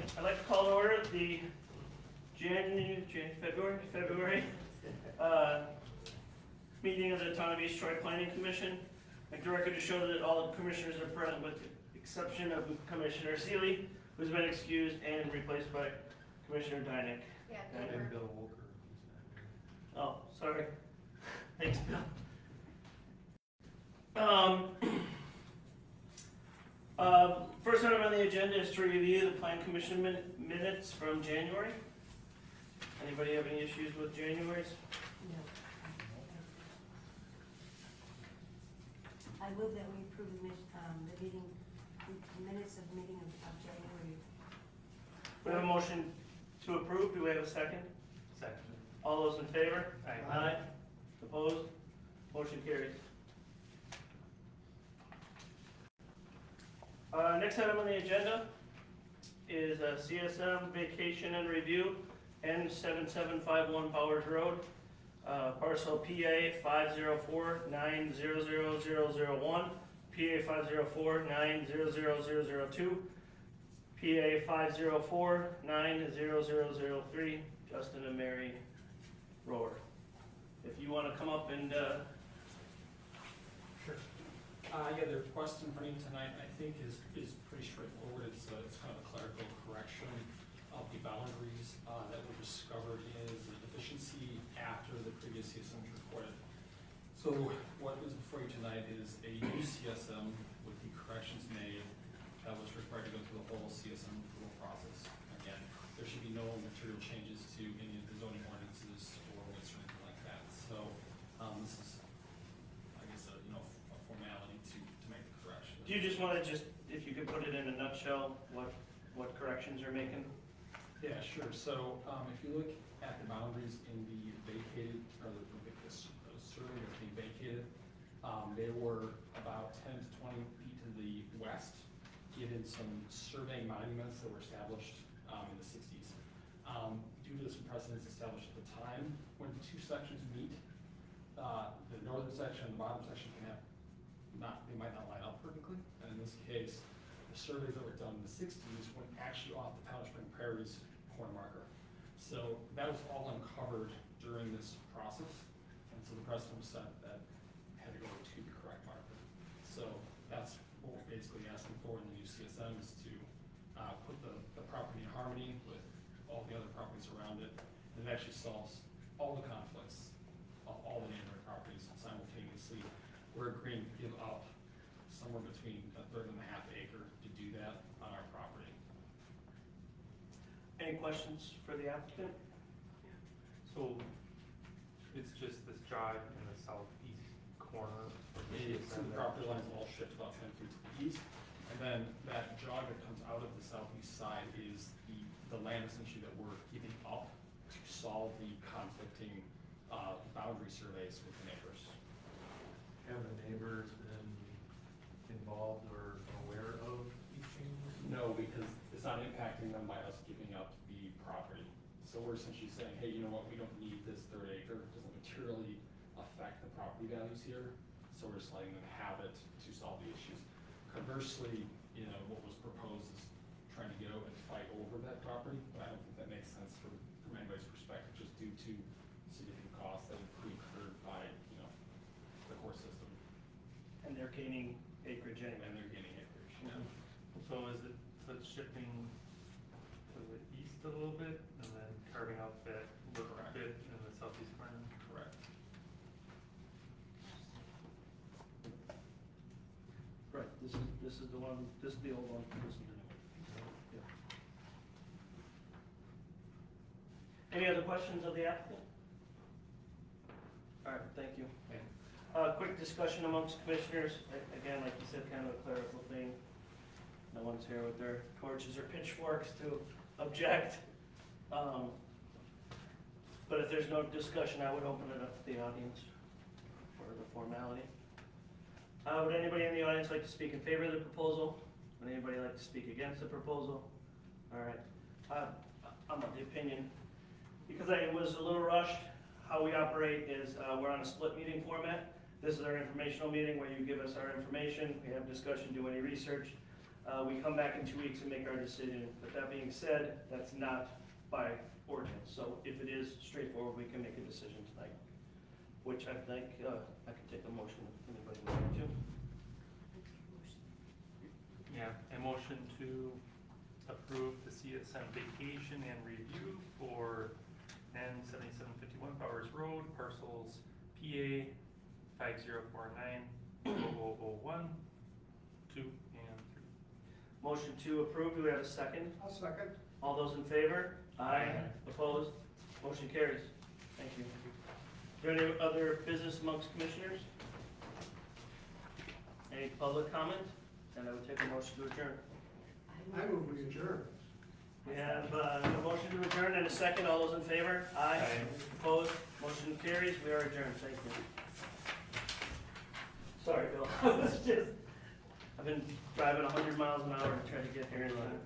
I'd like to call to order the February meeting of the Town of East Troy Planning Commission. I'd like the record to show that all the commissioners are present with the exception of Commissioner Seeley, who's been excused and replaced by Commissioner Dynick. Yeah, And Bill Walker. Oh, sorry. Thanks, Bill. First item on the agenda is to review the Plan Commission minutes from January. Anybody have any issues with January's? No. I move that we approve the minutes of the meeting of January. We have a motion to approve. Do we have a second? Second. All those in favor? Aye. Opposed? Motion carries. Next item on the agenda is CSM Vacation and Review, N7751 Powers Road, parcel PA 504900001, PA 504900002, PA 504900003, Justin and Mary Rohr. If you want to come up and Sure. Yeah, the request in front of you tonight, I think, is pretty straightforward. It's kind of a clerical correction of the boundaries that were discovered is the deficiency after the previous CSM was recorded. So what is before you tonight is a new CSM with the corrections made that was required to go through the whole CSM approval process. Again, there should be no material changes to any of the zoning ordinances or weights or anything like that. So this is, I guess, a formality to make the correction. do you just want to if you could put it in a nutshell, what corrections you're making? Yeah, sure. So if you look at the boundaries in the vacated, or the survey that's being vacated, they were about 10 to 20 feet to the west, given some surveying monuments that were established in the 60s. Due to some precedents established at the time, when the two sections meet, the northern section and the bottom section can have they might not line up perfectly. And in this case, the surveys that were done in the 60s went actually off the Powder Spring Prairie's corner marker. So that was all uncovered during this process. And so the precedent was set that had to go to the correct marker. So that's what we're basically asking for in the new CSM is to put the property in harmony with all the other properties around it. And it actually solves all the conflicts of all the neighboring properties simultaneously. We're agreeing to give up somewhere between 1/3 and a half acre to do that on our property. Any questions for the applicant? So it's just this jog in the southeast corner of the So the property lines all shift about 10 feet to the east. And then that jog that comes out of the southeast side is the land essentially that we're giving up to solve the conflicting boundary surveys with the neighbors. Have the neighbors been involved or aware of these changes? No, because it's not impacting them by us giving up the property. So we're essentially saying, hey, you know what, we don't need this 1/3 acre. It doesn't materially affect the property values here. So we're just letting them have it to solve the issues. Conversely, what was proposed is trying to go and fight over that property, but I don't think that makes sense from anybody's perspective, just due to significant costs that would be incurred by, the court system. And they're gaining acreage And anyway. they're gaining acreage. So is it shifting to the east a little bit and then carving out that little Correct. bit in the southeast corner? Correct. Right, this is the one, this is the old one, this is the new one. Yeah. Any other questions of the applicant? All right, thank you. Quick discussion amongst commissioners. Again, like you said, kind of a clerical thing. No one's here with their torches or pitchforks to object. But if there's no discussion, I would open it up to the audience for the formality. Would anybody in the audience like to speak in favor of the proposal? Would anybody like to speak against the proposal? All right. I'm of the opinion, because it was a little rushed, how we operate is we're on a split meeting format. This is our informational meeting where you give us our information, we have discussion, do any research. We come back in 2 weeks and make our decision. But that being said, that's not by ordinance. So if it is straightforward, we can make a decision tonight, which I think, I can take a motion if anybody wants to. Yeah, a motion to approve the CSM vacation and review for N7751 Powers Road, parcels PA 5049-0001, 2, and 3. Motion to approve, do we have a second? I'll second. All those in favor? Aye. Opposed? Motion carries. Thank you. Is there any other business amongst commissioners? Any public comment? Then I would take a motion to adjourn. I move we adjourn. We have a motion to adjourn and a second. All those in favor? Aye. Aye. Opposed? Motion carries. We are adjourned. Thank you. Sorry, Bill. It's just, I've been driving 100 miles an hour to try to get here in time.